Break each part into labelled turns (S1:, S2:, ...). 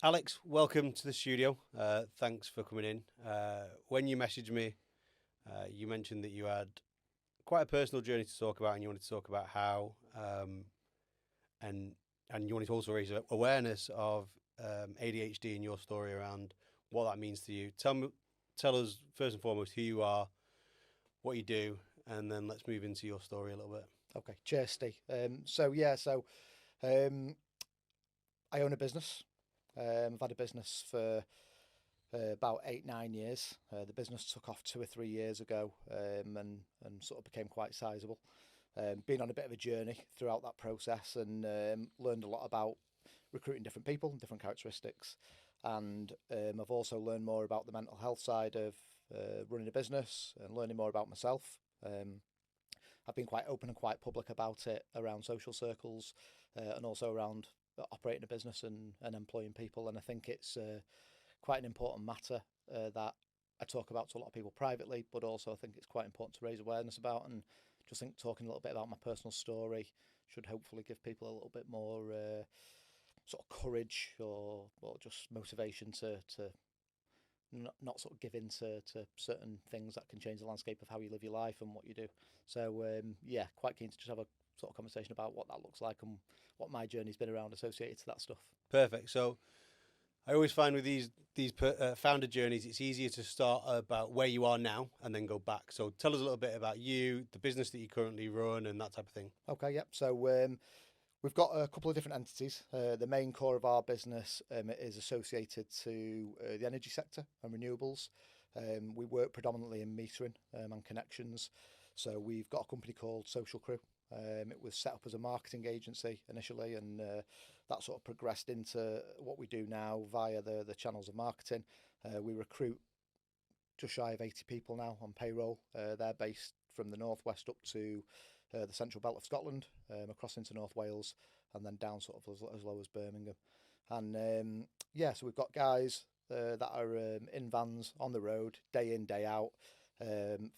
S1: Alex, welcome to the studio. Thanks for coming in. When you messaged me, you mentioned that you had quite a personal journey to talk about, and you wanted to talk about how, and you wanted to also raise awareness of ADHD and your story around what that means to you. Tell us first and foremost who you are, what you do, and then let's move into your story a little bit.
S2: Okay, cheers, Steve. Um, I own a business. I've had a business for about 8, 9 years. The business took off 2 or 3 years ago, and sort of became quite sizable. Been on a bit of a journey throughout that process, and learned a lot about recruiting different people, different characteristics, and I've also learned more about the mental health side of running a business and learning more about myself. Um, I've been quite open and quite public about it around social circles, and also around operating a business and employing people. And I think it's quite an important matter that I talk about to a lot of people privately, but also I think it's quite important to raise awareness about. And just think talking a little bit about my personal story should hopefully give people a little bit more sort of courage or just motivation to not sort of give in to certain things that can change the landscape of how you live your life and what you do. So yeah, quite keen to just have a sort of conversation about what that looks like and what my journey's been around associated to that stuff.
S1: Perfect. So I always find with these founder journeys, it's easier to start about where you are now and then go back. So tell us a little bit about you, the business that you currently run, and that type of thing.
S2: Okay, yep. So we've got a couple of different entities. The main core of our business is associated to the energy sector and renewables. We work predominantly in metering and connections. So we've got a company called Social Crew. It was set up as a marketing agency initially, and that sort of progressed into what we do now via the channels of marketing. We recruit just shy of 80 people now on payroll. They're based from the northwest up to the central belt of Scotland, across into North Wales, and then down sort of as low as Birmingham. And yeah, so we've got guys that are in vans on the road, day in, day out,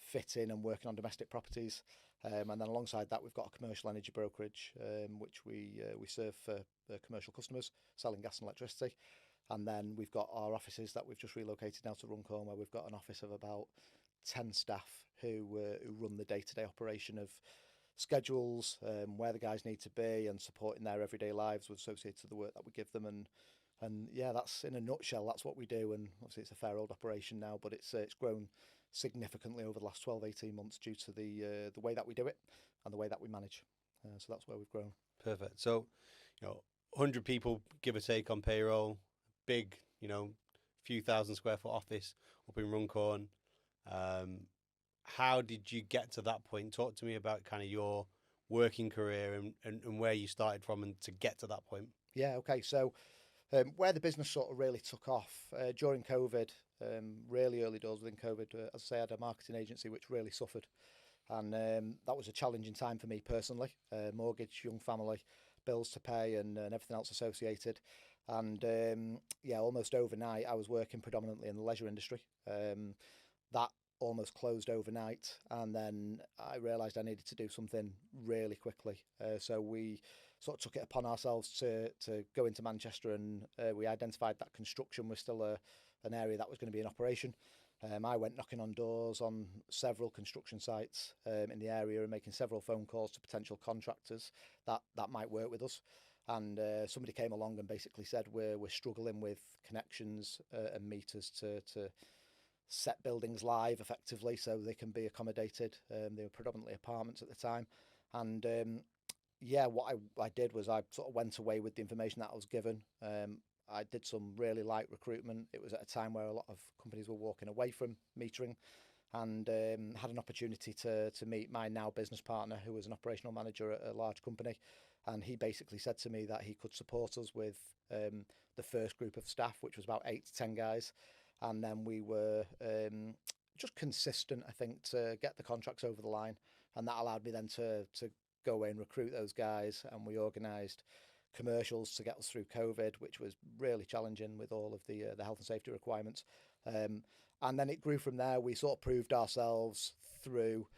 S2: fitting and working on domestic properties. And then alongside that, we've got a commercial energy brokerage, which we serve for commercial customers selling gas and electricity. And then we've got our offices that we've just relocated now to Runcorn, where we've got an office of about 10 staff who run the day-to-day operation of schedules, where the guys need to be, and supporting their everyday lives with associated to the work that we give them. And yeah, that's in a nutshell. That's what we do. And obviously, it's a fair old operation now, but it's grown significantly over the last 12, 18 months due to the way that we do it and the way that we manage. So that's where we've grown.
S1: Perfect. So, 100 people, give or take, on payroll, big, few thousand square foot office up in Runcorn. Um, how did you get to that point? Talk to me about kind of your working career and where you started from and to get to that point.
S2: Yeah, okay. So where the business sort of really took off during COVID, really early doors within COVID, as I say, I had a marketing agency which really suffered. And that was a challenging time for me personally. Mortgage, young family, bills to pay, and everything else associated. And yeah, almost overnight, I was working predominantly in the leisure industry. That almost closed overnight, and then I realised I needed to do something really quickly. So we sort of took it upon ourselves to go into Manchester, and we identified that construction was still an area that was going to be in operation. I went knocking on doors on several construction sites in the area and making several phone calls to potential contractors that might work with us. And somebody came along and basically said we're struggling with connections and meters to set buildings live effectively so they can be accommodated. They were predominantly apartments at the time, and yeah, what I did was I sort of went away with the information that I was given. I did some really light recruitment. It was at a time where a lot of companies were walking away from metering, and had an opportunity to meet my now business partner, who was an operational manager at a large company. And he basically said to me that he could support us with the first group of staff, which was about 8 to 10 guys. And then we were just consistent, I think, to get the contracts over the line. And that allowed me then to go away and recruit those guys. And we organised commercials to get us through COVID, which was really challenging with all of the health and safety requirements. And then it grew from there. We sort of proved ourselves through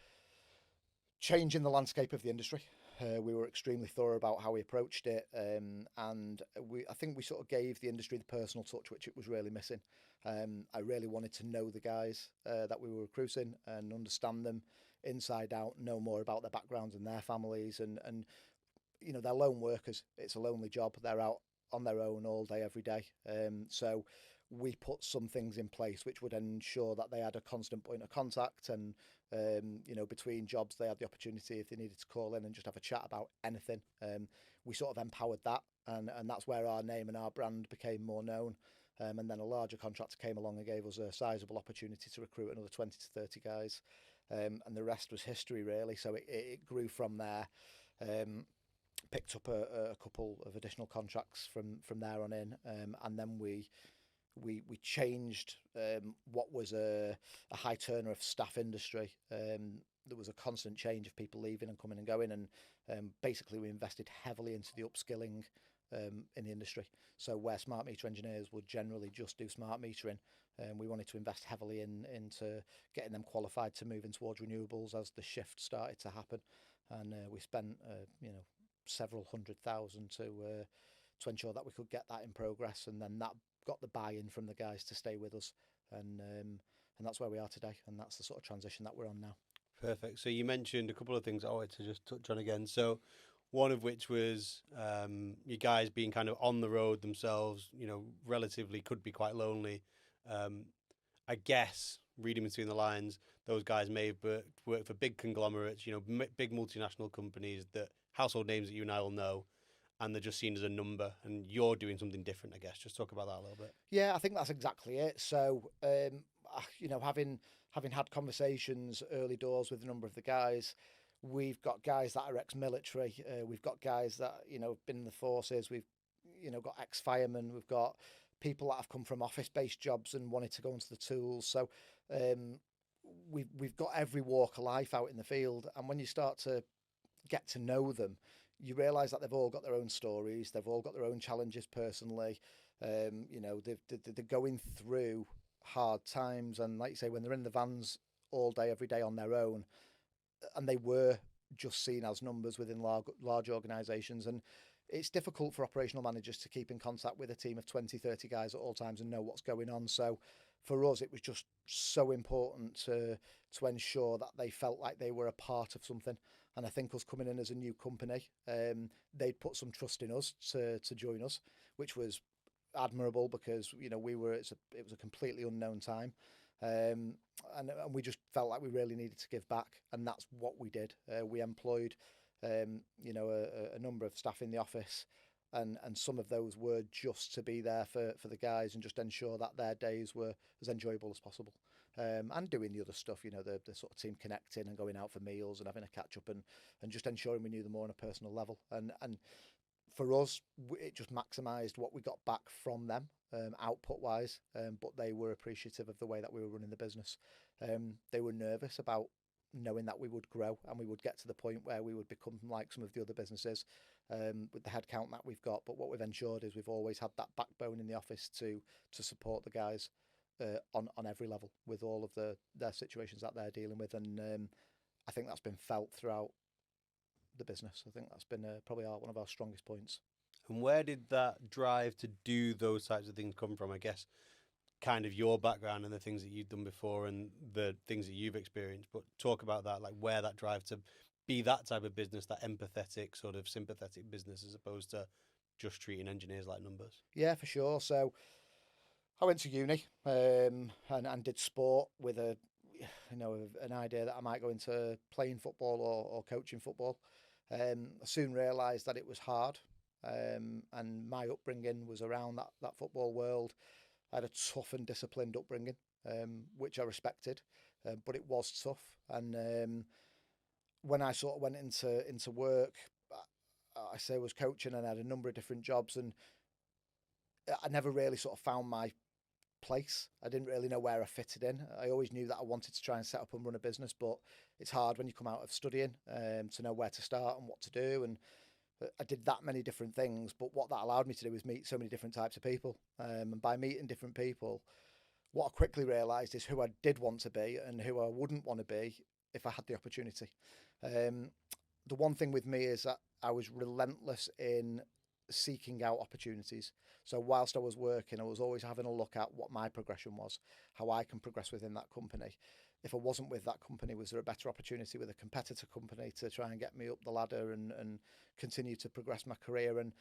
S2: changing the landscape of the industry. We were extremely thorough about how we approached it, and I think we sort of gave the industry the personal touch which it was really missing. I really wanted to know the guys that we were recruiting and understand them inside out, know more about their backgrounds and their families, and they're lone workers. It's a lonely job. They're out on their own all day, every day. So we put some things in place which would ensure that they had a constant point of contact, and between jobs they had the opportunity if they needed to call in and just have a chat about anything. We sort of empowered that, and that's where our name and our brand became more known. And then a larger contractor came along and gave us a sizable opportunity to recruit another 20 to 30 guys. And the rest was history, really. So it grew from there. Picked up a couple of additional contracts from there on in, and then we changed what was a high turner of staff industry. There was a constant change of people leaving and coming and going, and basically we invested heavily into the upskilling in the industry. So where smart meter engineers would generally just do smart metering, we wanted to invest heavily into getting them qualified to moving towards renewables as the shift started to happen. And we spent several $100,000 to ensure that we could get that in progress, and then that got the buy-in from the guys to stay with us, and that's where we are today, and that's the sort of transition that we're on now.
S1: Perfect. So you mentioned a couple of things I wanted to just touch on again. So one of which was you guys being kind of on the road themselves, relatively could be quite lonely. I guess, reading between the lines, those guys may have worked for big conglomerates, big multinational companies, that household names that you and I will know, and they're just seen as a number, and you're doing something different, I guess. Just talk about that a little bit.
S2: Yeah, I think that's exactly it. So, having had conversations early doors with a number of the guys, we've got guys that are ex-military. We've got guys that have been in the forces. We've got ex-firemen. We've got people that have come from office-based jobs and wanted to go into the tools. So we've got every walk of life out in the field, and when you start to get to know them, you realise that they've all got their own stories. They've all got their own challenges personally. They're going through hard times, and like you say, when they're in the vans all day, every day on their own, and they were just seen as numbers within large organisations, and it's difficult for operational managers to keep in contact with a team of 20, 30 guys at all times and know what's going on. So for us, it was just so important to ensure that they felt like they were a part of something. And I think us coming in as a new company, they'd put some trust in us to join us, which was admirable, because it was a completely unknown time, and we just felt like we really needed to give back, and that's what we did. We employed a number of staff in the office, and some of those were just to be there for the guys and just ensure that their days were as enjoyable as possible. And doing the other stuff, the sort of team connecting and going out for meals and having a catch up, and just ensuring we knew them more on a personal level. And for us, it just maximised what we got back from them, output wise. But they were appreciative of the way that we were running the business. They were nervous about knowing that we would grow and we would get to the point where we would become like some of the other businesses, with the headcount that we've got. But what we've ensured is we've always had that backbone in the office to support the guys on every level with all of their situations that they're dealing with, and I think that's been felt throughout the business. I think that's been probably one of our strongest points.
S1: And where did that drive to do those types of things come from? I guess kind of your background and the things that you've done before and the things that you've experienced, but talk about that, like where that drive to be that type of business, that empathetic sort of sympathetic business, as opposed to just treating engineers like numbers.
S2: Yeah, for sure. So I went to uni and did sport with an idea that I might go into playing football or coaching football. I soon realised that it was hard, and my upbringing was around that football world. I had a tough and disciplined upbringing, which I respected, but it was tough. And when I sort of went into work, I was coaching and I had a number of different jobs, and I never really sort of found my place. I didn't really know where I fitted in. I always knew that I wanted to try and set up and run a business, but it's hard when you come out of studying to know where to start and what to do. And I did that many different things, but what that allowed me to do was meet so many different types of people. And by meeting different people, what I quickly realised is who I did want to be and who I wouldn't want to be if I had the opportunity. the one thing with me is that I was relentless in seeking out opportunities. So whilst I was working, I was always having a look at what my progression was, how I can progress within that company. If I wasn't with that company, was there a better opportunity with a competitor company to try and get me up the ladder and continue to progress my career? And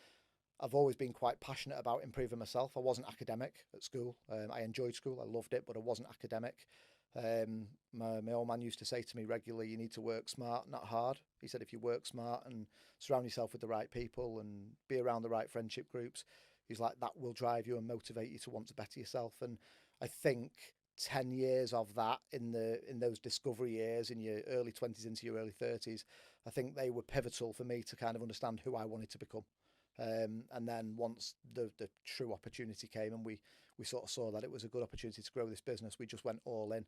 S2: I've always been quite passionate about improving myself. I wasn't academic at school. I enjoyed school. I loved it, but I wasn't academic. My old man used to say to me regularly, you need to work smart, not hard. He said, if you work smart and surround yourself with the right people and be around the right friendship groups, he's like, that will drive you and motivate you to want to better yourself. And I think 10 years of that in those discovery years, in your early 20s into your early 30s, I think they were pivotal for me to kind of understand who I wanted to become. And then once the true opportunity came and we sort of saw that it was a good opportunity to grow this business, we just went all in,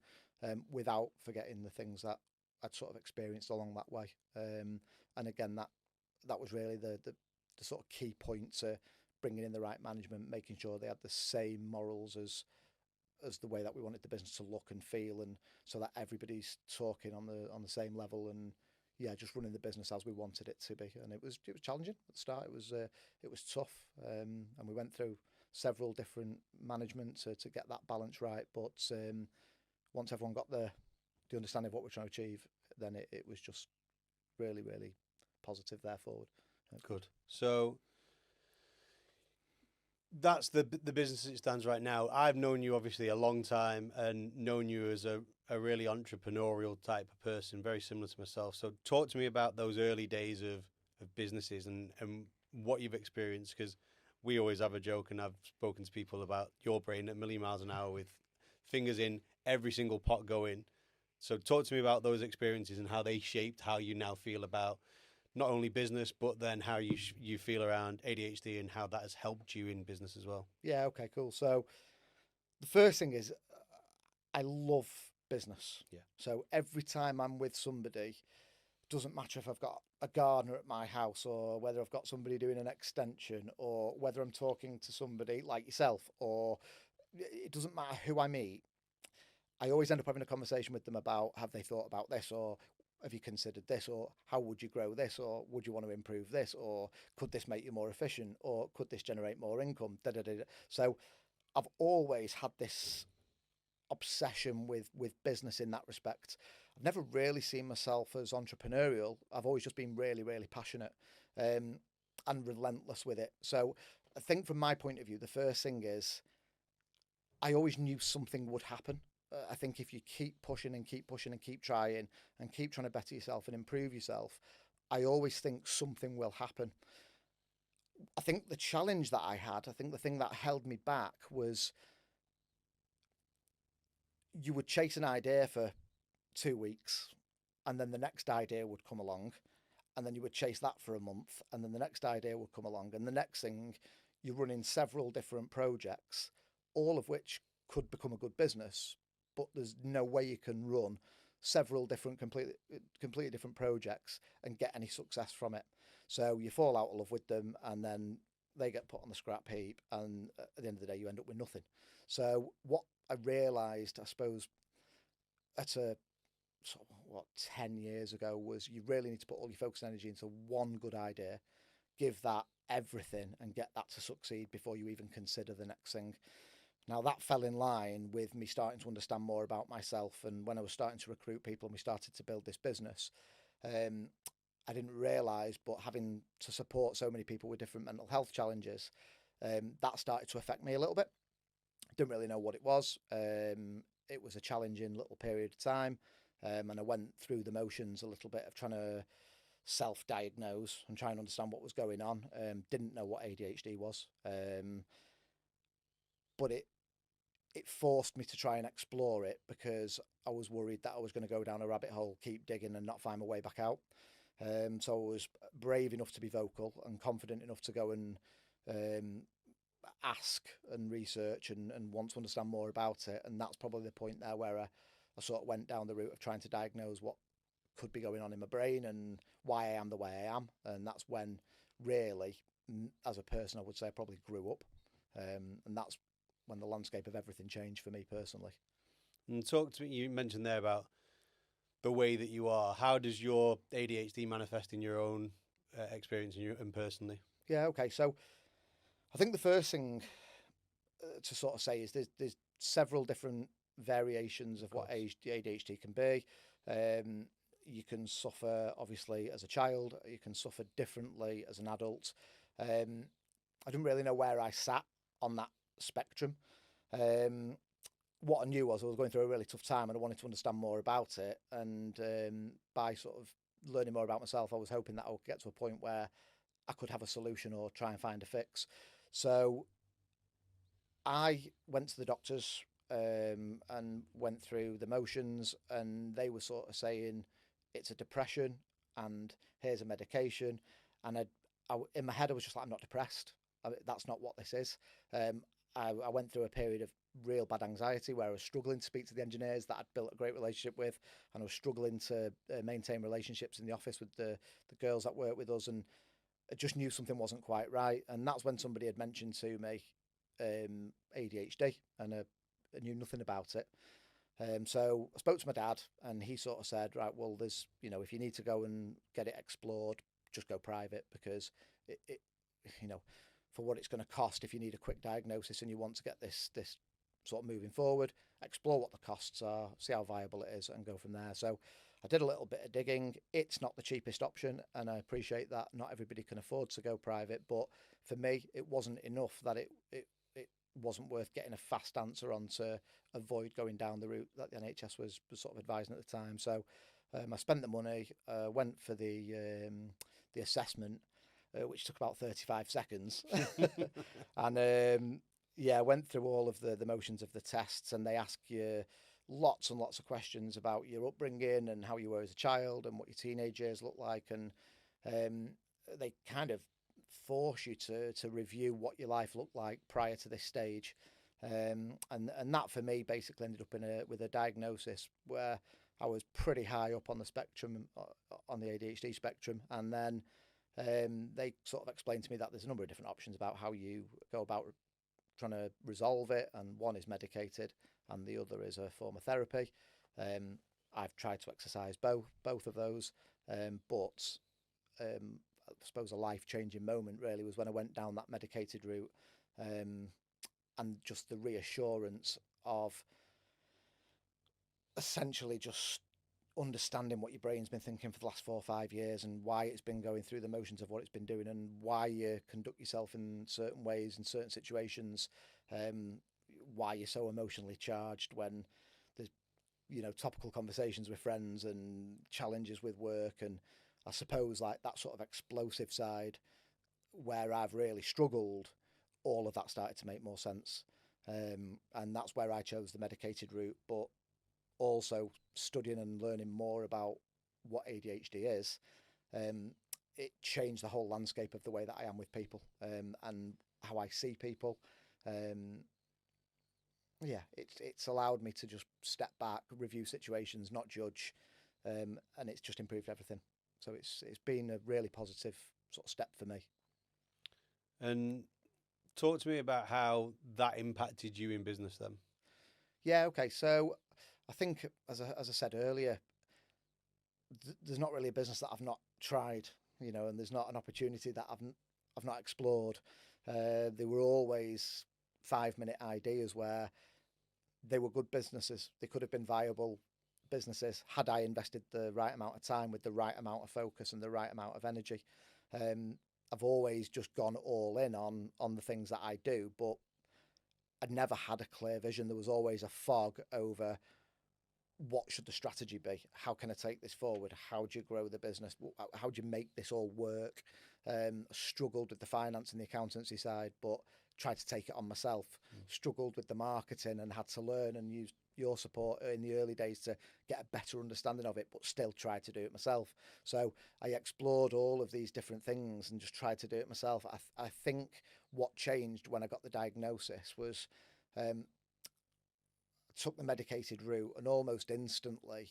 S2: without forgetting the things that I'd sort of experienced along that way. And again, that was really the sort of key point to bringing in the right management, making sure they had the same morals as the way that we wanted the business to look and feel, and so that everybody's talking on the same level, and yeah, just running the business as we wanted it to be. And it was challenging at the start. It was tough, and we went through several different management to get that balance right. But once everyone got the understanding of what we're trying to achieve, then it was just really, really positive there forward.
S1: Good. So that's the business as it stands right now. I've known you obviously a long time and known you as a really entrepreneurial type of person, very similar to myself. So talk to me about those early days of businesses and what you've experienced, because we always have a joke, and I've spoken to people about your brain at a million miles an hour with fingers in every single pot going. So talk to me about those experiences and how they shaped how you now feel about not only business, but then how you feel around ADHD and how that has helped you in business as well.
S2: Yeah, okay, cool. So the first thing is I love business.
S1: Yeah.
S2: So every time I'm with somebody, doesn't matter if I've got a gardener at my house or whether I've got somebody doing an extension or whether I'm talking to somebody like yourself, or it doesn't matter who I meet, I always end up having a conversation with them about, have they thought about this, or have you considered this, or how would you grow this, or would you want to improve this, or could this make you more efficient, or could this generate more income? Da, da, da, da. So I've always had this obsession with business in that respect. I've never really seen myself as entrepreneurial. I've always just been really, really passionate, and relentless with it. So I think from my point of view, the first thing is I always knew something would happen. I think if you keep pushing and keep pushing and keep trying and keep trying to better yourself and improve yourself, I always think something will happen. I think the challenge that I had, I think the thing that held me back was you would chase an idea for 2 weeks and then the next idea would come along, and then you would chase that for a month, and then the next idea would come along, and the next thing you're running several different projects, all of which could become a good business, but there's no way you can run several different completely different projects and get any success from it. So you fall out of love with them, and then they get put on the scrap heap, and at the end of the day you end up with nothing. So what I realised, I suppose, at a sort of, 10 years ago, was you really need to put all your focus and energy into one good idea, give that everything and get that to succeed before you even consider the next thing. Now that fell in line with me starting to understand more about myself, and when I was starting to recruit people and we started to build this business, I didn't realise, but having to support so many people with different mental health challenges, that started to affect me a little bit. Didn't really know what it was. It was a challenging little period of time, and I went through the motions a little bit of trying to self-diagnose and try and understand what was going on. Didn't know what ADHD was, but it forced me to try and explore it because I was worried that I was going to go down a rabbit hole, keep digging and not find my way back out. So I was brave enough to be vocal and confident enough to go and ask and research and want to understand more about it. And that's probably the point there where I sort of went down the route of trying to diagnose what could be going on in my brain and why I am the way I am. And that's when really, as a person, I would say I probably grew up. And that's when the landscape of everything changed for me personally.
S1: And talk to me, you mentioned there about the way that you are. How does your ADHD manifest in your own experience and personally?
S2: Yeah, okay. So I think the first thing to sort of say is there's several different variations of what ADHD can be. You can suffer obviously as a child. You can suffer differently as an adult. I didn't really know where I sat on that spectrum. What I knew was I was going through a really tough time and I wanted to understand more about it. And by sort of learning more about myself, I was hoping that I would get to a point where I could have a solution or try and find a fix. So I went to the doctors and went through the motions, and they were sort of saying it's a depression and here's a medication. And in my head, I was just like, I'm not depressed. That's not what this is. I went through a period of real bad anxiety where I was struggling to speak to the engineers that I'd built a great relationship with, and I was struggling to maintain relationships in the office with the girls that work with us, and I just knew something wasn't quite right. And that's when somebody had mentioned to me ADHD, and I knew nothing about it. So I spoke to my dad, and he sort of said, right, well, there's, if you need to go and get it explored, just go private, because it for what it's going to cost, if you need a quick diagnosis and you want to get this sort of moving forward, explore what the costs are, see how viable it is, and go from there. So I did a little bit of digging. It's not the cheapest option, and I appreciate that not everybody can afford to go private, but for me, it wasn't enough that it wasn't worth getting a fast answer on to avoid going down the route that the NHS was sort of advising at the time. So I spent the money, went for the assessment, which took about 35 seconds. And went through all of the motions of the tests, and they ask you lots and lots of questions about your upbringing and how you were as a child and what your teenage years look like. And they kind of force you to review what your life looked like prior to this stage. And that for me basically ended up with a diagnosis where I was pretty high up on the spectrum, on the ADHD spectrum. And then they sort of explained to me that there's a number of different options about how you go about trying to resolve it. And one is medicated and the other is a form of therapy. I've tried to exercise both of those. But I suppose a life-changing moment really was when I went down that medicated route, and just the reassurance of essentially just understanding what your brain's been thinking for the last 4 or 5 years and why it's been going through the motions of what it's been doing and why you conduct yourself in certain ways in certain situations, why you're so emotionally charged when there's topical conversations with friends and challenges with work. And I suppose like that sort of explosive side where I've really struggled, all of that started to make more sense. And that's where I chose the medicated route, but also studying and learning more about what ADHD is, it changed the whole landscape of the way that I am with people, and how I see people. It's allowed me to just step back, review situations, not judge, and it's just improved everything. So it's been a really positive sort of step for me.
S1: And talk to me about how that impacted you in business then.
S2: Yeah, okay. So I think, as I said earlier, there's not really a business that I've not tried, and there's not an opportunity that I've not explored. They were always 5-minute ideas where they were good businesses. They could have been viable businesses had I invested the right amount of time with the right amount of focus and the right amount of energy. I've always just gone all in on the things that I do, but I'd never had a clear vision. There was always a fog over what should the strategy be? How can I take this forward? How do you grow the business? How do you make this all work? Struggled with the finance and the accountancy side, but tried to take it on myself. Struggled with the marketing and had to learn and use your support in the early days to get a better understanding of it, but still tried to do it myself. So I explored all of these different things and just tried to do it myself. I think what changed when I got the diagnosis was took the medicated route, and almost instantly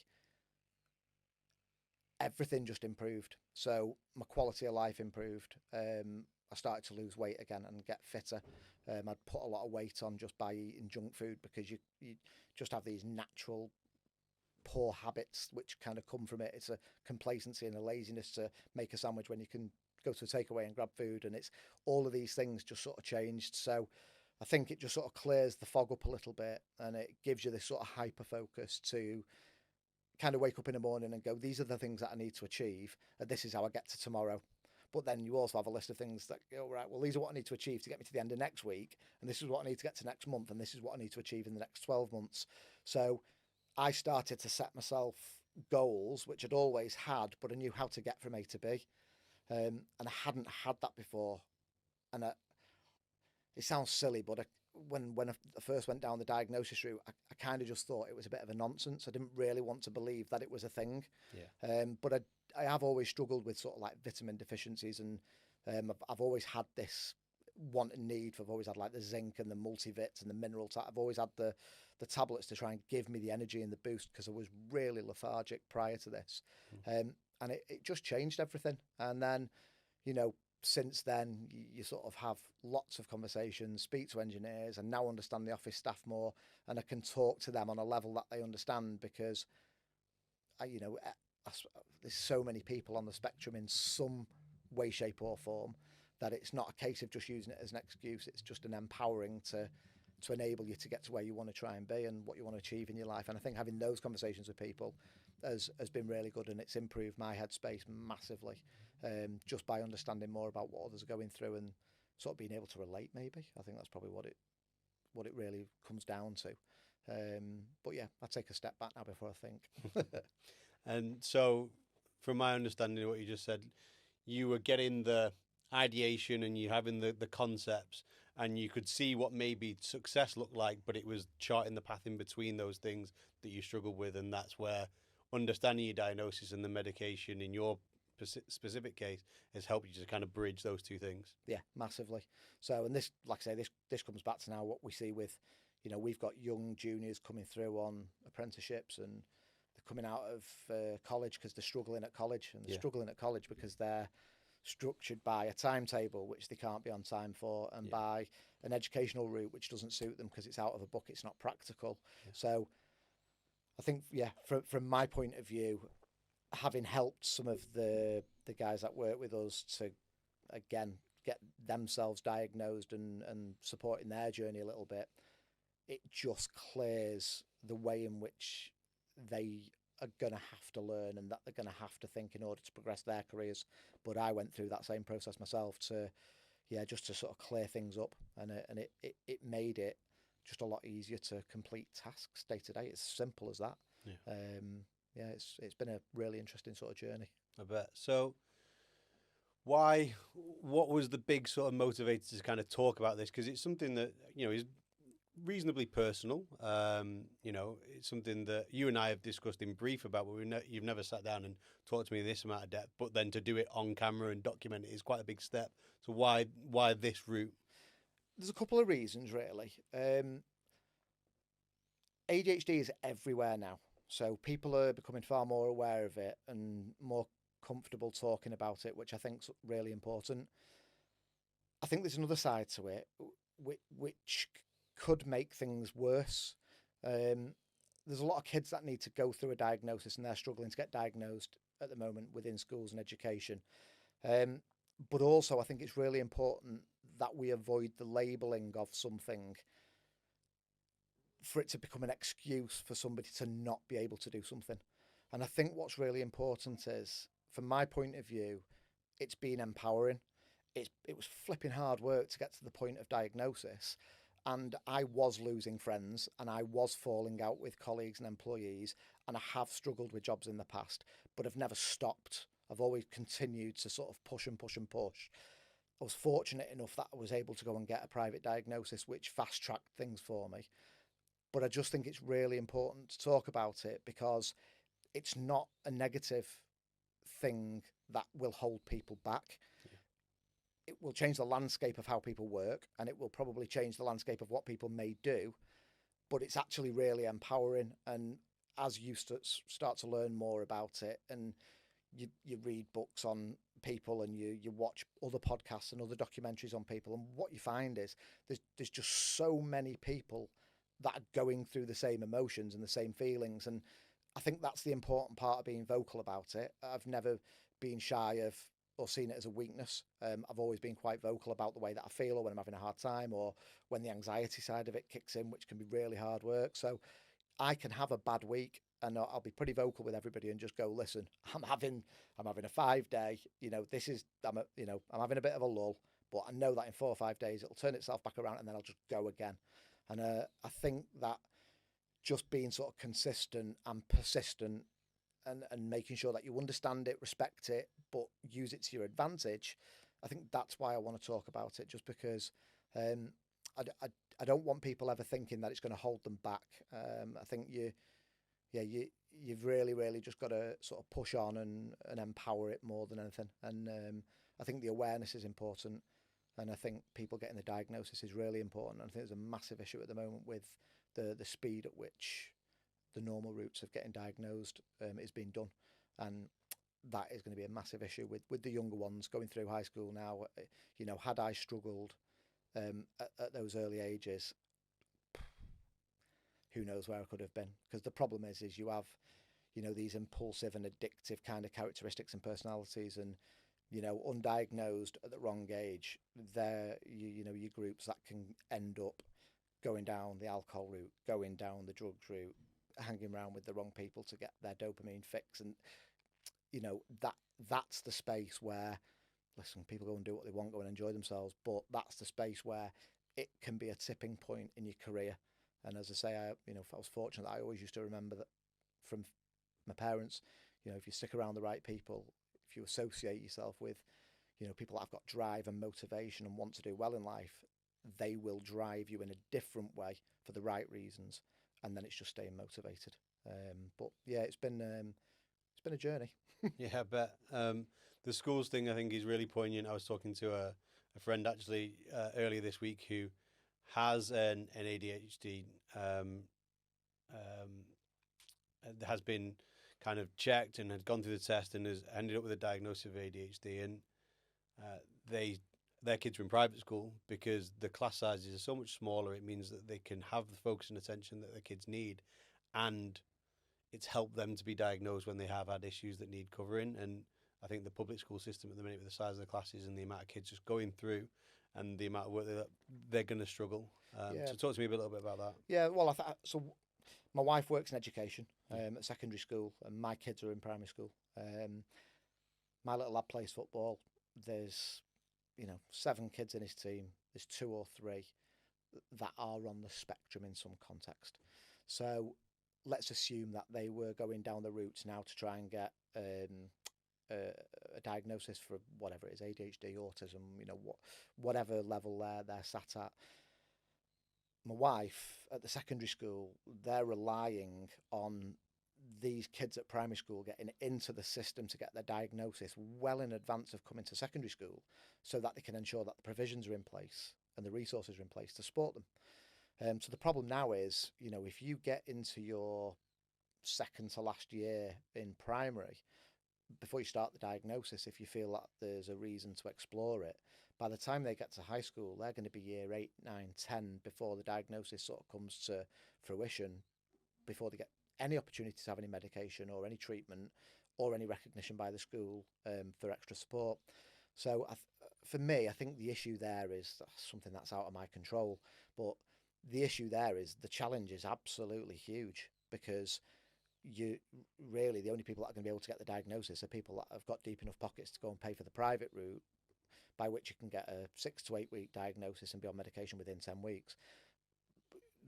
S2: everything just improved. So my quality of life improved. I started to lose weight again and get fitter. I'd put a lot of weight on just by eating junk food because you just have these natural poor habits which kind of come from it. It's a complacency and a laziness to make a sandwich when you can go to a takeaway and grab food, and it's all of these things just sort of changed. So I think it just sort of clears the fog up a little bit, and it gives you this sort of hyper focus to kind of wake up in the morning and go, these are the things that I need to achieve, and this is how I get to tomorrow. But then you also have a list of things that go, right, well, these are what I need to achieve to get me to the end of next week, and this is what I need to get to next month, and this is what I need to achieve in the next 12 months. So I started to set myself goals, which I'd always had, but I knew how to get from A to B. And I hadn't had that before. And it sounds silly, but when I first went down the diagnosis route, I kind of just thought it was a bit of a nonsense. I didn't really want to believe that it was a thing.
S1: Yeah.
S2: But I have always struggled with sort of like vitamin deficiencies, and I've always had this want and need. I've always had like the zinc and the multivits and the mineral. I've always had the tablets to try and give me the energy and the boost, because I was really lethargic prior to this. And it just changed everything. And then, since then, you sort of have lots of conversations, speak to engineers, and now understand the office staff more, and I can talk to them on a level that they understand, because there's so many people on the spectrum in some way, shape or form, that it's not a case of just using it as an excuse. It's just an empowering to enable you to get to where you want to try and be and what you want to achieve in your life. And I think having those conversations with people has been really good, and it's improved my headspace massively, just by understanding more about what others are going through and sort of being able to relate. Maybe I think that's probably what it really comes down to. But yeah, I take a step back now before I think.
S1: And so, from my understanding of what you just said, you were getting the ideation and you having the concepts, and you could see what maybe success looked like, but it was charting the path in between those things that you struggled with. And that's where understanding your diagnosis and the medication in your specific case has helped you to kind of bridge those two things.
S2: Yeah, massively. So, and this, like I say, this comes back to now what we see with, we've got young juniors coming through on apprenticeships, and they're coming out of college because they're struggling at college, and they're struggling at college because they're structured by a timetable which they can't be on time for, and by an educational route which doesn't suit them because it's out of a book, it's not practical. So I think, from my point of view, having helped some of the guys that work with us to, again, get themselves diagnosed and supporting their journey a little bit, it just clears the way in which they are going to have to learn and that they're going to have to think in order to progress their careers. But I went through that same process myself to, just to sort of clear things up, and it made it just a lot easier to complete tasks day to day. It's simple as that. It's been a really interesting sort of journey.
S1: I bet. So what was the big sort of motivator to kind of talk about this? Because it's something that, is reasonably personal. It's something that you and I have discussed in brief about, but you've never sat down and talked to me in this amount of depth. But then to do it on camera and document it is quite a big step. So why this route?
S2: There's a couple of reasons, really. ADHD is everywhere now, so people are becoming far more aware of it and more comfortable talking about it, which I think is really important. I think there's another side to it, which could make things worse. There's a lot of kids that need to go through a diagnosis, and they're struggling to get diagnosed at the moment within schools and education. But also, I think it's really important that we avoid the labelling of something for it to become an excuse for somebody to not be able to do something. And I think what's really important is, from my point of view, it's been empowering. It was flipping hard work to get to the point of diagnosis. And I was losing friends, and I was falling out with colleagues and employees, and I have struggled with jobs in the past, but I've never stopped. I've always continued to sort of push and push and push. I was fortunate enough that I was able to go and get a private diagnosis, which fast-tracked things for me. But I just think it's really important to talk about it, because it's not a negative thing that will hold people back. It will change the landscape of how people work, and it will probably change the landscape of what people may do, but it's actually really empowering. And as you start to learn more about it, and you read books on people, and you watch other podcasts and other documentaries on people, and what you find is there's just so many people that are going through the same emotions and the same feelings. And I think that's the important part of being vocal about it. I've never been shy of or seen it as a weakness. I've always been quite vocal about the way that I feel, or when I'm having a hard time, or when the anxiety side of it kicks in, which can be really hard work. So I can have a bad week, and I'll be pretty vocal with everybody and just go, listen, I'm having a 5 day. This is I'm having a bit of a lull, but I know that in 4 or 5 days it'll turn itself back around, and then I'll just go again. And I think that just being sort of consistent and persistent, and making sure that you understand it, respect it, but use it to your advantage. I think that's why I want to talk about it, just because um, I don't want people ever thinking that it's going to hold them back. I think you've really just got to sort of push on and empower it more than anything. And I think the awareness is important. And I think people getting the diagnosis is really important. And I think there's a massive issue at the moment with the speed at which the normal routes of getting diagnosed is being done. And that is going to be a massive issue with the younger ones going through high school now. Had I struggled at those early ages, who knows where I could have been? Because the problem is you have, these impulsive and addictive kind of characteristics and personalities, and undiagnosed at the wrong age, your groups that can end up going down the alcohol route, going down the drugs route, hanging around with the wrong people to get their dopamine fix. And that's the space where, listen, people go and do what they want, go and enjoy themselves, but that's the space where it can be a tipping point in your career. And as I say, if I was fortunate, I always used to remember that from my parents, if you stick around the right people, if you associate yourself with, people that have got drive and motivation and want to do well in life, they will drive you in a different way for the right reasons. And then it's just staying motivated. But yeah, it's been a journey.
S1: Yeah, I bet. The schools thing, I think, is really poignant. I was talking to a friend actually earlier this week who has an ADHD, has been kind of checked and had gone through the test and has ended up with a diagnosis of ADHD. And their kids are in private school because the class sizes are so much smaller. It means that they can have the focus and attention that the kids need, and it's helped them to be diagnosed when they have had issues that need covering. And I think the public school system at the minute, with the size of the classes and the amount of kids just going through and the amount of work they're going to struggle.
S2: Yeah.
S1: So talk to me a little bit about that.
S2: Yeah, well, so my wife works in education at secondary school, and my kids are in primary school. My little lad plays football. There's 7 kids in his team. There's 2 or 3 that are on the spectrum in some context. So let's assume that they were going down the routes now to try and get a diagnosis for whatever it is, ADHD, autism, whatever level they're sat at. My wife at the secondary school, they're relying on these kids at primary school getting into the system to get their diagnosis well in advance of coming to secondary school, so that they can ensure that the provisions are in place and the resources are in place to support them. So the problem now is, if you get into your second to last year in primary, before you start the diagnosis, if you feel that there's a reason to explore it, by the time they get to high school, they're going to be year 8, 9, 10 before the diagnosis sort of comes to fruition, before they get any opportunity to have any medication or any treatment or any recognition by the school for extra support. So for me, I think the issue there is something that's out of my control, but the issue there is the challenge is absolutely huge, because the only people that are going to be able to get the diagnosis are people that have got deep enough pockets to go and pay for the private route, by which you can get a 6 to 8 week diagnosis and be on medication within 10 weeks.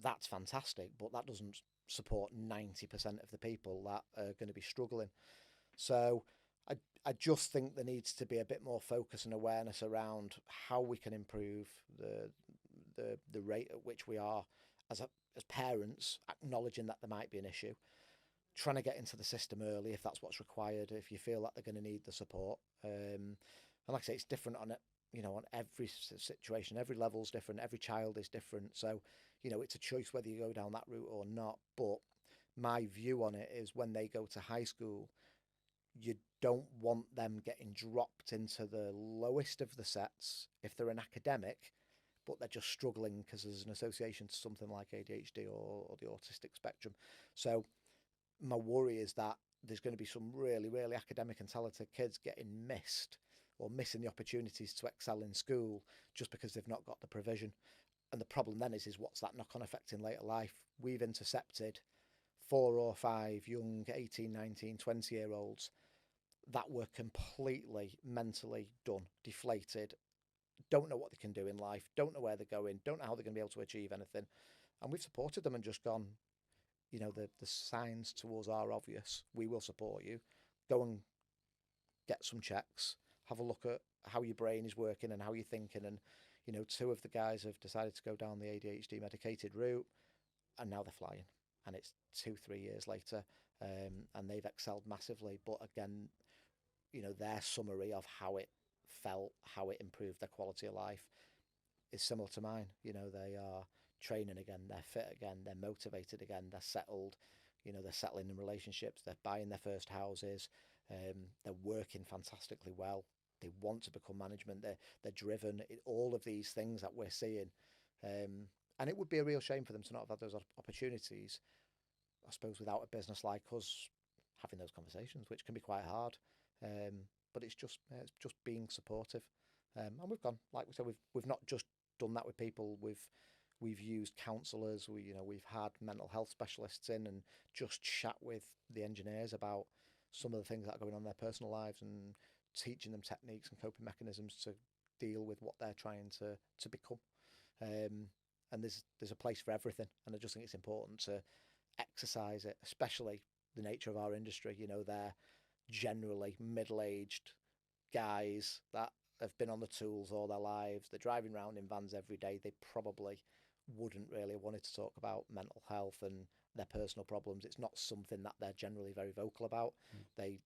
S2: That's fantastic, but that doesn't support 90% of the people that are going to be struggling. So I just think there needs to be a bit more focus and awareness around how we can improve the rate at which we are as parents, acknowledging that there might be an issue, trying to get into the system early if that's what's required, if you feel that they're going to need the support. And like I say, it's different on every situation. Every level's different. Every child is different. So, it's a choice whether you go down that route or not. But my view on it is, when they go to high school, you don't want them getting dropped into the lowest of the sets if they're an academic, but they're just struggling because there's an association to something like ADHD or the autistic spectrum. So my worry is that there's going to be some really, really academic and talented kids getting missed or missing the opportunities to excel in school just because they've not got the provision. And the problem then is what's that knock-on effect in later life? We've intercepted 4 or 5 young 18, 19, 20-year-olds that were completely mentally done, deflated, don't know what they can do in life, don't know where they're going, don't know how they're going to be able to achieve anything. And we've supported them and just gone, the signs to us are obvious. We will support you. Go and get some checks, have a look at how your brain is working and how you're thinking. And, 2 of the guys have decided to go down the ADHD medicated route, and now they're flying. And it's 2-3 years later, and they've excelled massively. But again, their summary of how it felt, how it improved their quality of life is similar to mine. They are training again, they're fit again, they're motivated again, they're settled, they're settling in relationships, they're buying their first houses, they're working fantastically well, they want to become management, they're driven, all of these things that we're seeing. And it would be a real shame for them to not have had those opportunities, I suppose, without a business like us having those conversations, which can be quite hard. But it's just being supportive. And we've gone, like we said, we've not just done that with people. We've used counsellors. We've had mental health specialists in and just chat with the engineers about some of the things that are going on in their personal lives and teaching them techniques and coping mechanisms to deal with what they're trying to become. And there's a place for everything. And I just think it's important to exercise it, especially the nature of our industry. They're generally middle-aged guys that have been on the tools all their lives. They're driving around in vans every day. They probably wouldn't really have wanted to talk about mental health and their personal problems. It's not something that they're generally very vocal about. They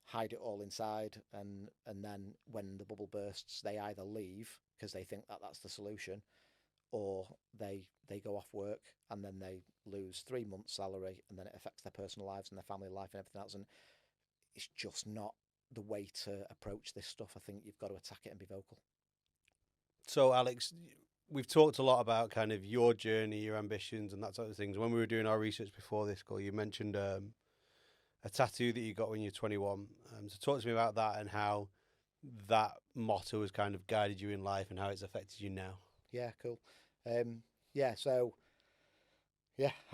S2: hide it all inside, and then when the bubble bursts, they either leave because they think that that's the solution, or they go off work and then they lose 3 months' salary, and then it affects their personal lives and their family life and everything else. And it's just not the way to approach this stuff. I think you've got to attack it and be vocal.
S1: So, Alex, we've talked a lot about kind of your journey, your ambitions, and that sort of things. When we were doing our research before this call, you mentioned a tattoo that you got when you were 21. So talk to me about that and how that motto has kind of guided you in life and how it's affected you now.
S2: Yeah, cool. I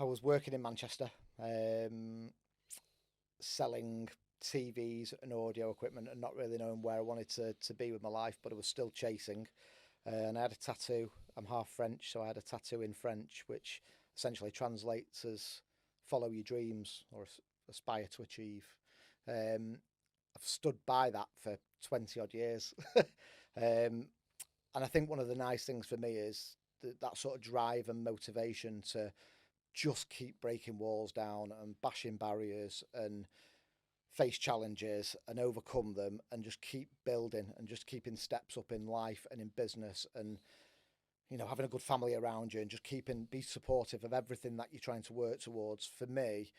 S2: was working in Manchester, selling TVs and audio equipment and not really knowing where I wanted to be with my life, but I was still chasing. And I had a tattoo. I'm half French, so I had a tattoo in French, which essentially translates as follow your dreams or aspire to achieve. I've stood by that for 20 odd years. And I think one of the nice things for me is that sort of drive and motivation to just keep breaking walls down and bashing barriers and face challenges and overcome them and just keep building and just keeping steps up in life and in business, and having a good family around you and just be supportive of everything that you're trying to work towards. For me,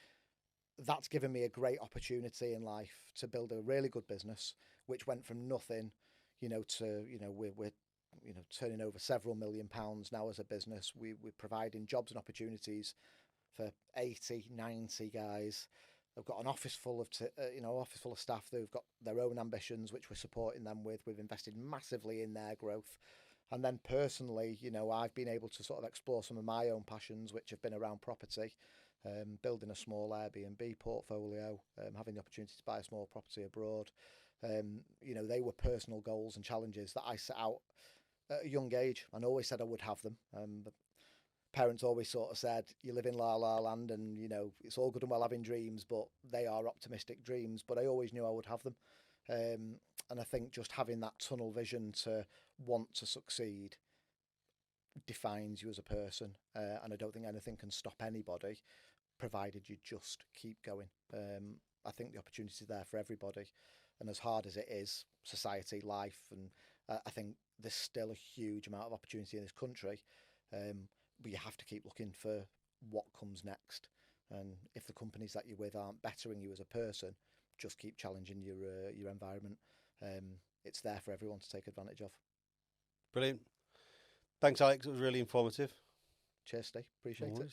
S2: that's given me a great opportunity in life to build a really good business, which went from nothing, to we're turning over several £1 million now as a business. We're providing jobs and opportunities for 80, 90 guys. I've got an office full of staff who've got their own ambitions, which we're supporting them with. We've invested massively in their growth. And then personally, I've been able to sort of explore some of my own passions, which have been around property, building a small Airbnb portfolio, having the opportunity to buy a small property abroad. They were personal goals and challenges that I set out at a young age and always said I would have them. But parents always sort of said, you live in la la land and, it's all good and well having dreams, but they are optimistic dreams. But I always knew I would have them. And I think just having that tunnel vision to want to succeed defines you as a person. And I don't think anything can stop anybody, provided you just keep going. I think the opportunity is there for everybody. And as hard as it is, society, life, and I think there's still a huge amount of opportunity in this country. But you have to keep looking for what comes next. And if the companies that you're with aren't bettering you as a person, just keep challenging your environment. It's there for everyone to take advantage of.
S1: Brilliant. Thanks, Alex. It was really informative.
S2: Cheers, Steve. Appreciate it.